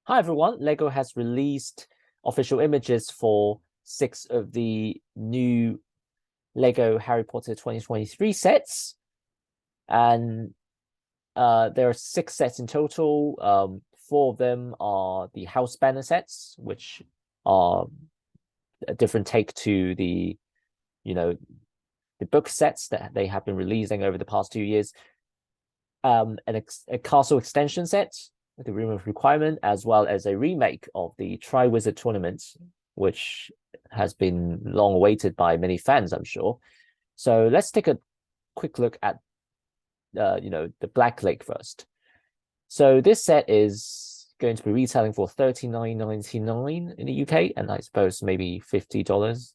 Hi everyone, Lego has released official images for 6 of the new Lego Harry Potter 2023 sets. And there are 6 sets in total. 4 of them are the house banner sets, which are a different take to the book sets that they have been releasing over the past 2 years. A castle extension set, the Room of Requirement, as well as a remake of the Triwizard Tournament, which has been long awaited by many fans, I'm sure. So let's take a quick look at the Black Lake first. So this set is going to be retailing for $39.99 in the UK, and I suppose maybe $50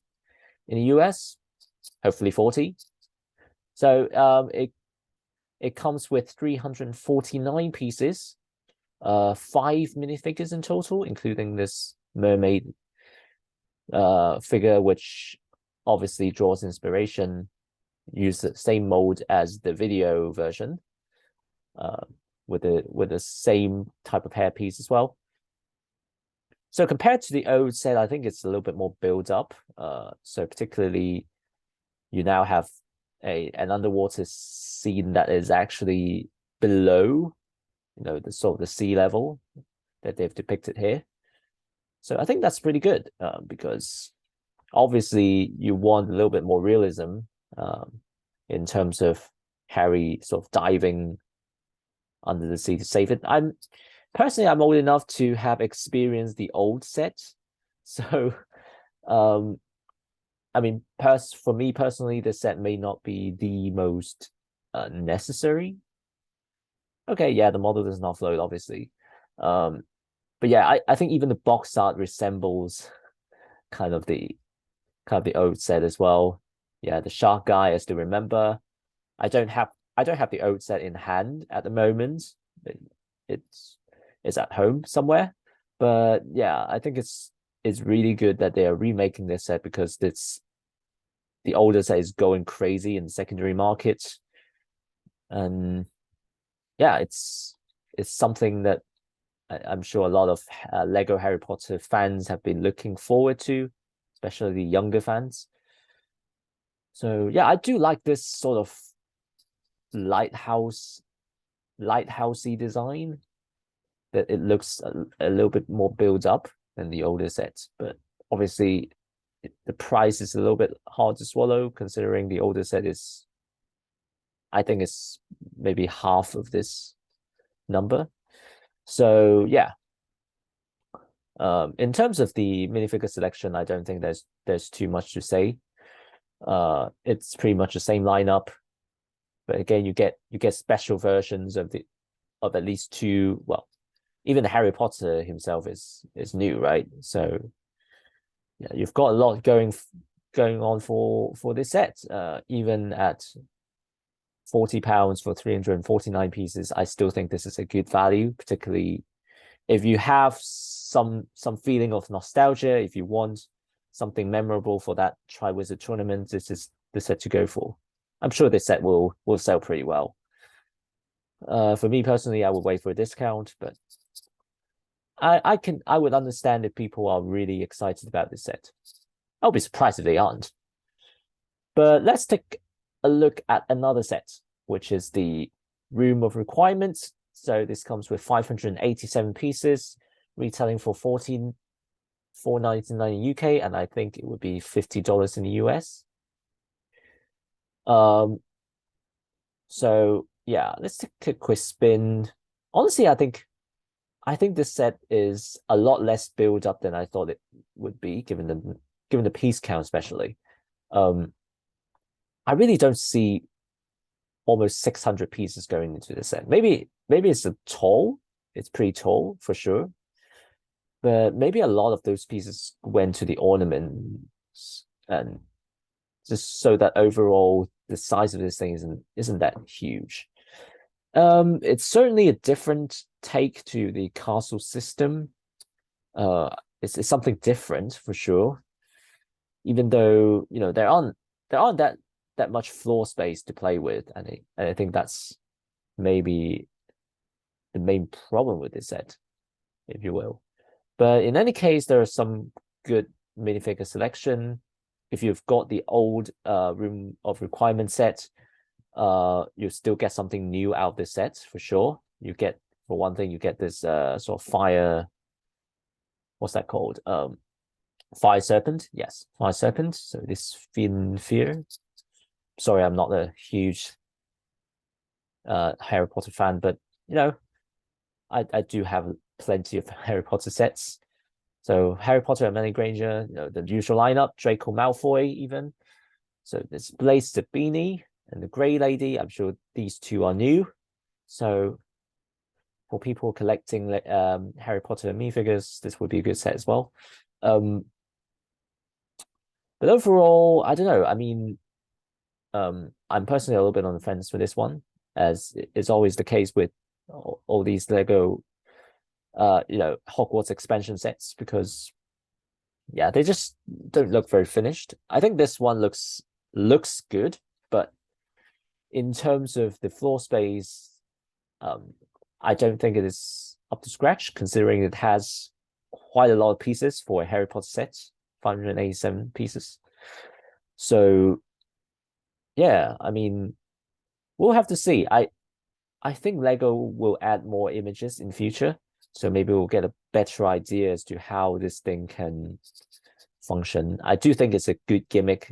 in the US, hopefully 40. So it comes with 349 pieces, 5 minifigures in total, including this mermaid figure, which obviously draws inspiration, use the same mold as the video version, with the same type of hairpiece as well. So compared to the old set, I think it's a little bit more build up. So particularly, you now have an underwater scene that is actually below, the sort of the sea level that they've depicted here. So I think that's pretty good, because obviously you want a little bit more realism in terms of Harry sort of diving under the sea to save it. I'm old enough to have experienced the old set, so I mean, for me personally, this set may not be the most necessary. Okay, yeah, the model does not float, obviously. But yeah, I think even the box art resembles kind of the old set as well. Yeah, the shark guy, I still remember. I don't have the old set in hand at the moment. It's at home somewhere. But yeah, I think it's really good that they are remaking this set, because the older set is going crazy in the secondary market. And yeah, it's something that I'm sure a lot of Lego Harry Potter fans have been looking forward to, especially the younger fans. So yeah, I do like this sort of lighthousey design, that it looks a little bit more built up than the older sets. But obviously the price is a little bit hard to swallow, considering the older set is, I think it's maybe half of this number. So yeah, in terms of the minifigure selection, I don't think there's too much to say. It's pretty much the same lineup, but again, you get special versions of at least 2. Well, even Harry Potter himself is new, right? So yeah, you've got a lot going on for this set. Even at £40 for 349 pieces, I still think this is a good value, particularly if you have some feeling of nostalgia. If you want something memorable for that Triwizard Tournament, this is the set to go for. I'm sure this set will sell pretty well. For me personally, I would wait for a discount, but I would understand if people are really excited about this set. I'll be surprised if they aren't. But let's take a look at another set, which is the Room of Requirements. So this comes with 587 pieces, retailing for $14.99 in UK, and I think it would be $50 in the US. So yeah, let's take a quick spin. Honestly, I think this set is a lot less build up than I thought it would be, given the piece count, especially. I really don't see almost 600 pieces going into the set. Maybe it's it's pretty tall for sure, but maybe a lot of those pieces went to the ornaments, and just so that overall the size of this thing isn't that huge. It's certainly a different take to the castle system. It's something different for sure, even though there aren't that much floor space to play with, and I think that's maybe the main problem with this set, if you will. But in any case, there are some good minifigure selection. If you've got the old Room of Requirement set, you still get something new out of this set for sure. You get, for one thing, you get this sort of fire, what's that called? Fire Serpent. Yes, Fire Serpent. So this Fin Fear. Sorry, I'm not a huge Harry Potter fan, but you know, I do have plenty of Harry Potter sets. So Harry Potter and Hermione Granger, you know, the usual lineup, Draco Malfoy even. So there's Blaise Zabini and the Grey Lady. I'm sure these two are new. So for people collecting Harry Potter minifigures, this would be a good set as well. But overall, I don't know. I mean, I'm personally a little bit on the fence for this one, as is always the case with all these Lego, you know, Hogwarts expansion sets, because yeah, they just don't look very finished. I think this one looks good, but in terms of the floor space, I don't think it is up to scratch, considering it has quite a lot of pieces for a Harry Potter set, 587 pieces. So yeah, I mean, we'll have to see. I think Lego will add more images in future, so maybe we'll get a better idea as to how this thing can function. I do think it's a good gimmick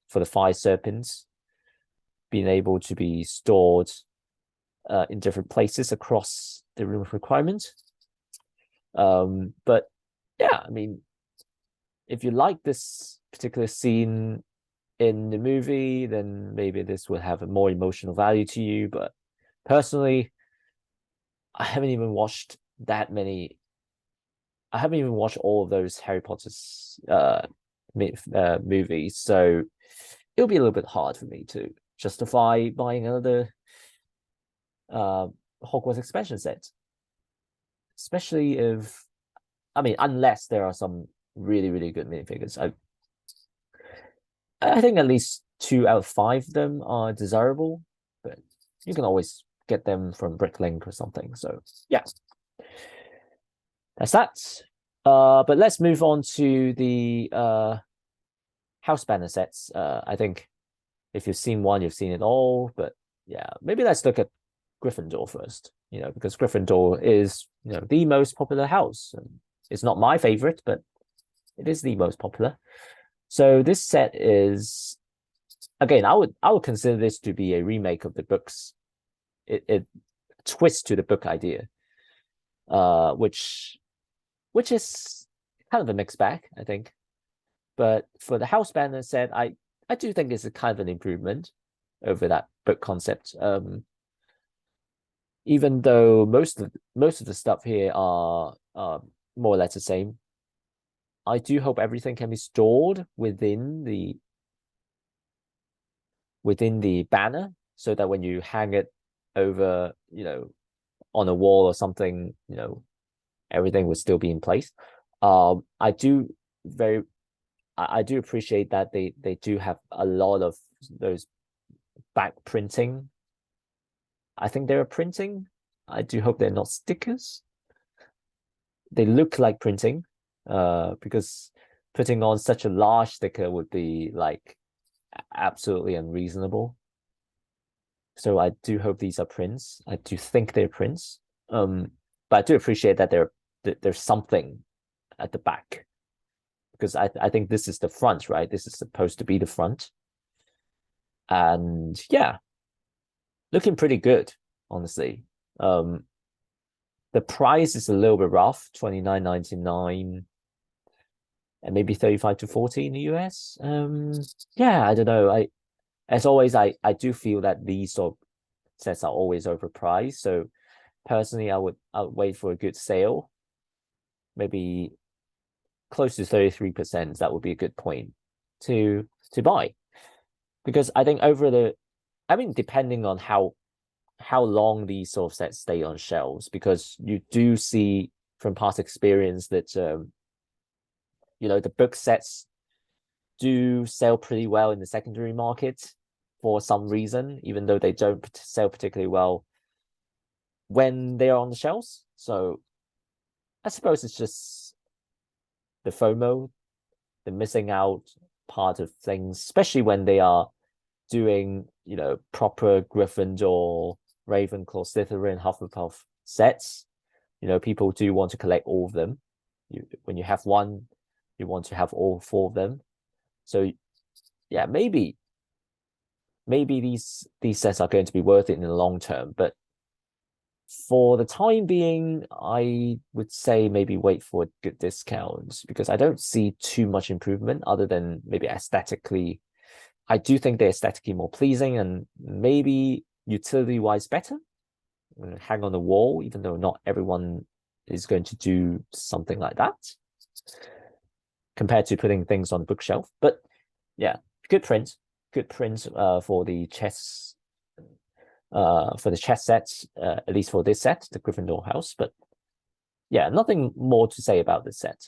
for the Fire Serpents being able to be stored in different places across the Room of Requirement. But yeah, I mean, if you like this particular scene in the movie, then maybe this will have a more emotional value to you. But personally, I haven't even watched that many. I haven't even watched all of those Harry Potter's movies, so it'll be a little bit hard for me to justify buying another Hogwarts expansion set, especially if, I mean, unless there are some really, really good minifigures. I think at least 2 out of 5 of them are desirable, but you can always get them from Bricklink or something. So yeah, that's that. But let's move on to the house banner sets. I think if you've seen one, you've seen it all. But yeah, maybe let's look at Gryffindor first. You know, because Gryffindor is, you know, the most popular house. It's not my favorite, but it is the most popular. So this set is, again, I would consider this to be a remake of the books. It twists to the book idea, which is kind of a mixed bag, I think. But for the house banner set, I do think it's a kind of an improvement over that book concept. Even though most of the stuff here are more or less the same, I do hope everything can be stored within the banner, so that when you hang it over, you know, on a wall or something, you know, everything would still be in place. I do appreciate that they do have a lot of those back printing. I think they're printing. I do hope they're not stickers. They look like printing, because putting on such a large sticker would be like absolutely unreasonable. So I do hope these are prints. I do think they're prints. But I do appreciate that there's something at the back, because I think this is the front, right? This is supposed to be the front. And yeah, looking pretty good, honestly. The price is a little bit rough, $29.99 and maybe 35 to 40 in the US. Yeah, I don't know. As always, I do feel that these sort of sets are always overpriced. So personally, I would wait for a good sale, maybe close to 33%. That would be a good point to buy, because I think depending on how long these sort of sets stay on shelves, because you do see from past experience that you know, the book sets do sell pretty well in the secondary market for some reason, even though they don't sell particularly well when they are on the shelves. So I suppose it's just the FOMO, the missing out part of things, especially when they are doing, proper Gryffindor, Ravenclaw, Slytherin, Hufflepuff sets. People do want to collect all of them. When you have one, you want to have all four of them. So yeah, maybe these sets are going to be worth it in the long term, but for the time being, I would say maybe wait for a good discount because I don't see too much improvement other than maybe aesthetically. I do think they're aesthetically more pleasing and maybe utility-wise better. Hang on the wall, even though not everyone is going to do something like that compared to putting things on the bookshelf. But yeah, good print for the chess sets, at least for this set, the Gryffindor house. But yeah, nothing more to say about this set.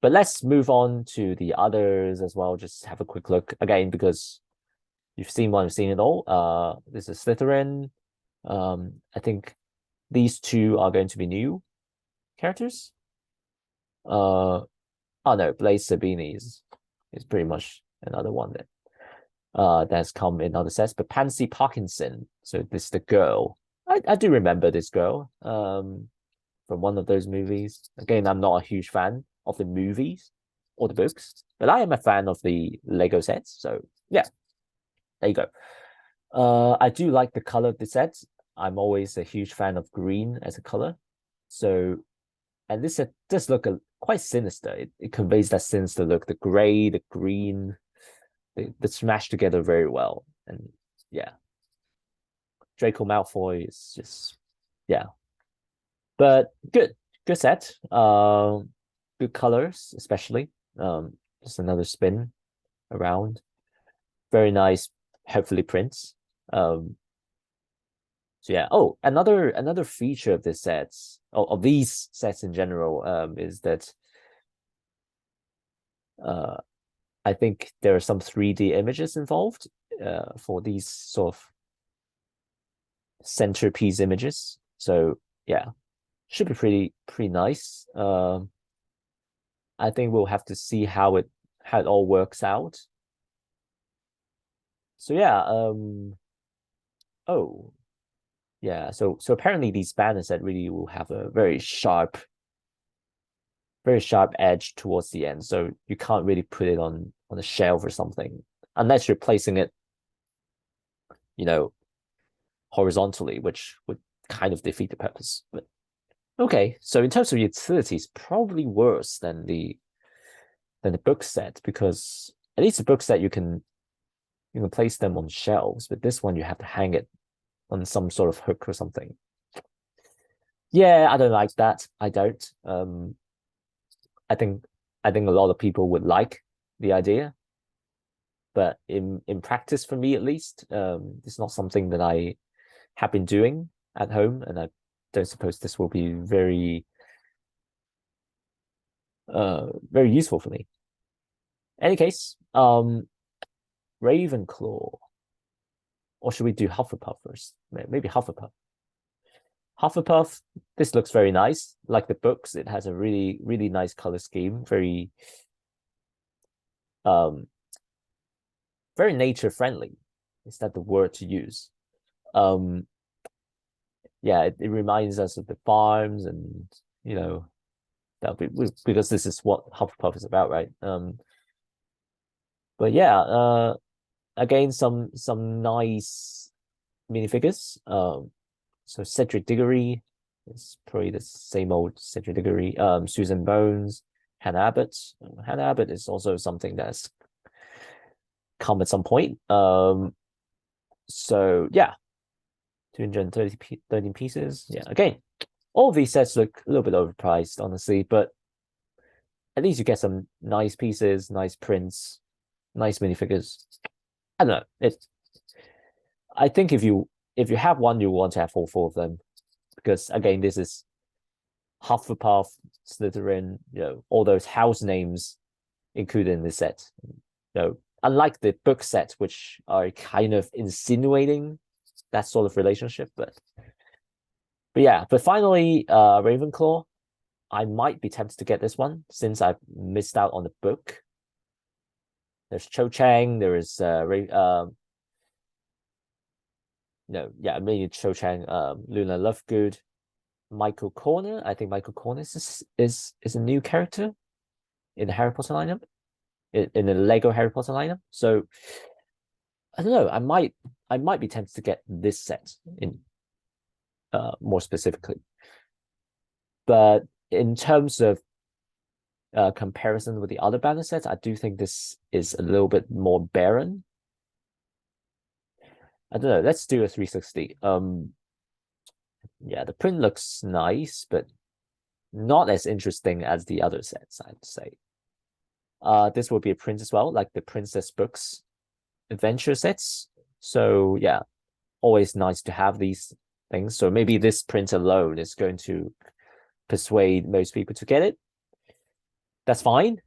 But let's move on to the others as well. Just have a quick look again because you've seen one, you've seen it all. This is Slytherin. I think these two are going to be new characters. Oh no, Blaze Sabini is pretty much another one that that's come in other sets. But Pansy Parkinson, so this is the girl. I do remember this girl from one of those movies. Again, I'm not a huge fan of the movies or the books, but I am a fan of the Lego sets. So yeah, there you go. I do like the color of the sets. I'm always a huge fan of green as a color. So, and this set does look quite sinister. It conveys that sinister look. The gray, the green, they smash together very well. And yeah, Draco Malfoy is just, yeah. But good set. Good colors, especially. Just another spin around. Very nice, hopefully prints. So yeah. Oh, another feature of this sets, of these sets in general, is that I think there are some 3D images involved for these sort of centerpiece images. So yeah, should be pretty nice. I think we'll have to see how it all works out. So yeah, oh yeah, so apparently these banners that really will have a very sharp edge towards the end. So you can't really put it on a shelf or something unless you're placing it, horizontally, which would kind of defeat the purpose. But okay, so in terms of utilities, probably worse than the book set because at least the book set you can place them on shelves, but this one you have to hang it on some sort of hook or something. Yeah, I don't like that. I don't. I think a lot of people would like the idea, but in practice, for me at least, it's not something that I have been doing at home, and I don't suppose this will be very very useful for me. Any case, Ravenclaw, or should we do Hufflepuff first? Maybe Hufflepuff. Hufflepuff, this looks very nice. Like the books, it has a really, really nice color scheme. Very very nature friendly. Is that the word to use? Yeah, it reminds us of the farms and that'll be because this is what Hufflepuff is about, right? But yeah, again, some nice minifigures. So Cedric Diggory is probably the same old Cedric Diggory. Susan Bones, Hannah Abbott. Hannah Abbott is also something that's come at some point. So yeah, 213 pieces. Yeah, again, all of these sets look a little bit overpriced, honestly, but at least you get some nice pieces, nice prints, nice minifigures. I don't know. I think if you have one, you want to have all four of them because again, this is Hufflepuff, Slytherin, all those house names included in this set. Unlike the book set, which are kind of insinuating that sort of relationship, but yeah. But finally, Ravenclaw. I might be tempted to get this one since I've missed out on the book. There's Cho Chang. There is no, yeah, maybe Cho Chang, Luna Lovegood, Michael Corner. I think Michael Corner is a new character in the Harry Potter lineup, in the Lego Harry Potter lineup. So I don't know. I might be tempted to get this set in more specifically. But in terms of comparison with the other banner sets, I do think this is a little bit more barren. I don't know. Let's do a 360. Yeah, the print looks nice, but not as interesting as the other sets, I'd say. This will be a print as well, like the Princess Books adventure sets. So yeah, always nice to have these things. So maybe this print alone is going to persuade most people to get it. That's fine.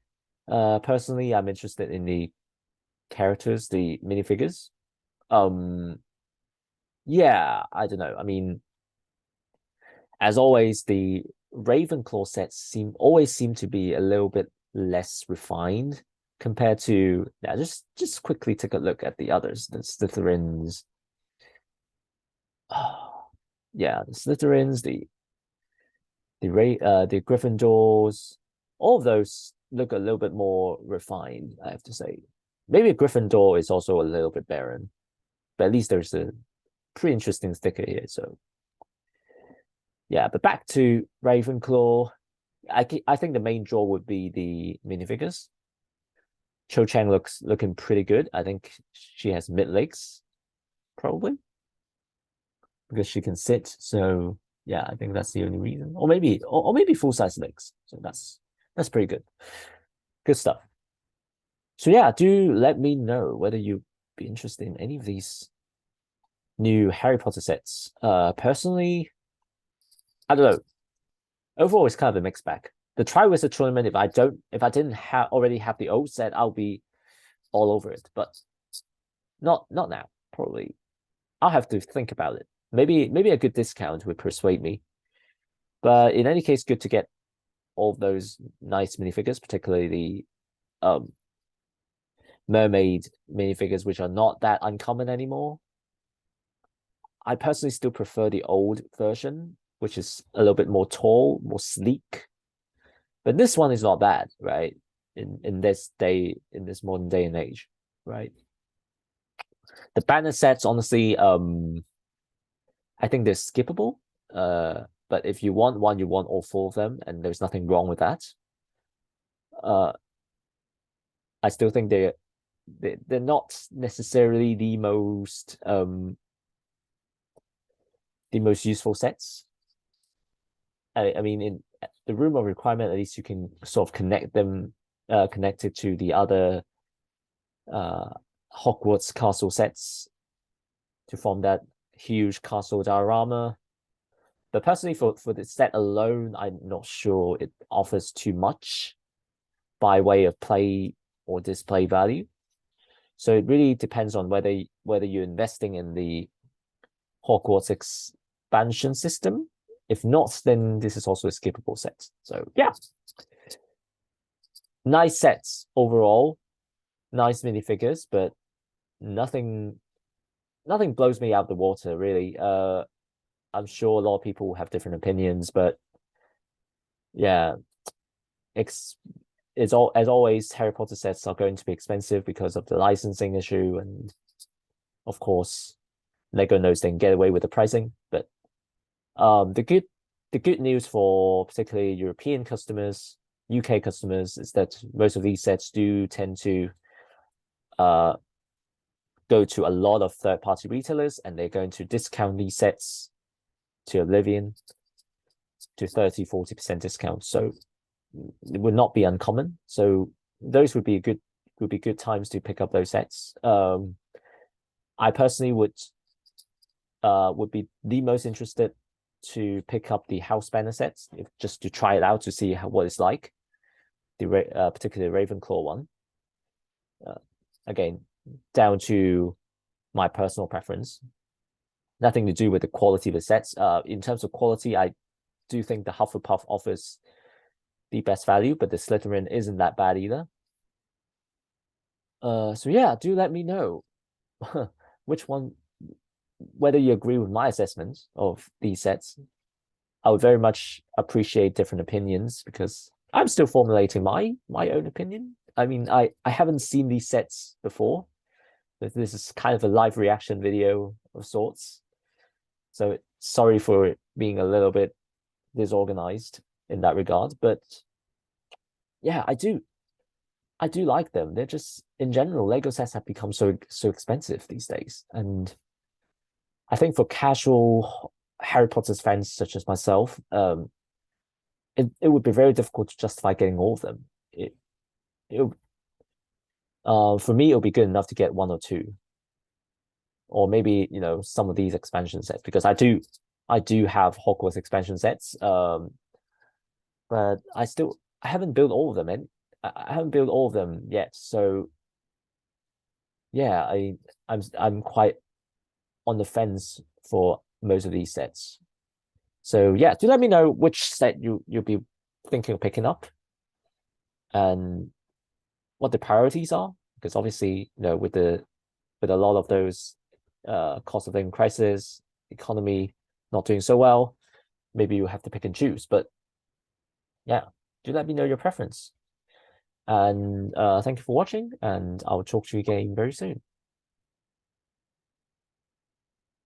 Personally, I'm interested in the characters, the minifigures. Yeah, I don't know. I mean, as always, the Ravenclaw sets always seem to be a little bit less refined compared to, yeah, just quickly take a look at the others, the Slytherins. Yeah, the Slytherins, the Gryffindors, all of those look a little bit more refined, I have to say. Maybe Gryffindor is also a little bit barren, but at least there's a pretty interesting sticker here. So yeah, but back to Ravenclaw. I think the main draw would be the minifigures. Cho Chang looking pretty good. I think she has mid legs, probably, because she can sit. So yeah, I think that's the only reason. Or maybe full size legs. So that's pretty good. Good stuff. So yeah, do let me know whether you'd be interested in any of these new Harry Potter sets. Personally, I don't know. Overall, it's kind of a mixed bag. The Triwizard Tournament, if I didn't already have the old set, I'll be all over it. But not now. Probably, I'll have to think about it. Maybe a good discount would persuade me. But in any case, good to get all of those nice minifigures, particularly the mermaid minifigures, which are not that uncommon anymore. I personally still prefer the old version, which is a little bit more tall, more sleek. But this one is not bad, right? In this modern day and age, right? The banner sets, honestly, I think they're skippable. But if you want one, you want all four of them, and there's nothing wrong with that. I still think they're not necessarily the most useful sets. I mean, in the Room of Requirement, at least you can sort of connect it to the other Hogwarts castle sets to form that huge castle diorama. But personally, for the set alone, I'm not sure it offers too much by way of play or display value. So it really depends on whether you're investing in the Hogwarts expansion system. If not, then this is also a skippable set. So yeah, nice sets overall, nice minifigures, but nothing blows me out the water really. I'm sure a lot of people have different opinions, but yeah, it's all, as always, Harry Potter sets are going to be expensive because of the licensing issue, and of course, Lego knows they can get away with the pricing. But the good news for particularly European customers, UK customers, is that most of these sets do tend to go to a lot of third-party retailers, and they're going to discount these sets to oblivion, to 30-40% discount. So it would not be uncommon. So those would be good times to pick up those sets. I personally would be the most interested to pick up the house banner sets, just to try it out to see what it's like. Particularly Ravenclaw one. Again, down to my personal preference. Nothing to do with the quality of the sets. In terms of quality, I do think the Hufflepuff offers the best value, but the Slytherin isn't that bad either. So yeah, do let me know which one, whether you agree with my assessment of these sets. I would very much appreciate different opinions because I'm still formulating my own opinion. I mean, I haven't seen these sets before. This is kind of a live reaction video of sorts. So sorry for it being a little bit disorganized in that regard, but yeah, I do like them. They're just in general, Lego sets have become so expensive these days, and I think for casual Harry Potter fans such as myself, it would be very difficult to justify getting all of them. It for me, it'll be good enough to get one or two, or maybe some of these expansion sets because I do have Hogwarts expansion sets. But I haven't built all of them, and I haven't built all of them yet. So yeah, I'm quite on the fence for most of these sets. So yeah, do let me know which set you'll be thinking of picking up and what the priorities are. Because obviously, with a lot of those cost of living crisis, economy not doing so well, maybe you have to pick and choose. But yeah, do let me know your preference. And thank you for watching, and I'll talk to you again very soon.